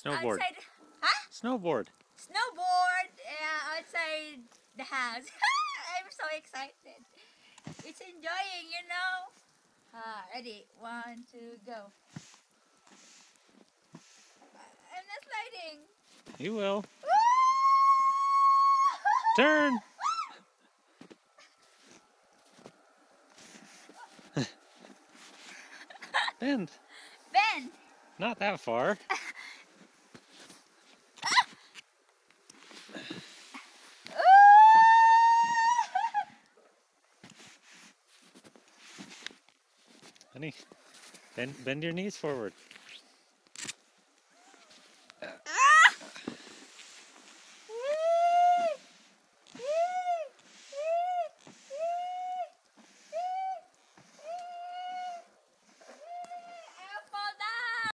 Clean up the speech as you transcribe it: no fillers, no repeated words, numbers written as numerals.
Snowboard. Outside, huh? Snowboard. Snowboard outside the house. I'm so excited. It's enjoying, you know. Ready? 1, 2, go. I'm not sliding. You will. Woo! Turn. Bend. Ben. Not that far. Honey, bend your knees forward.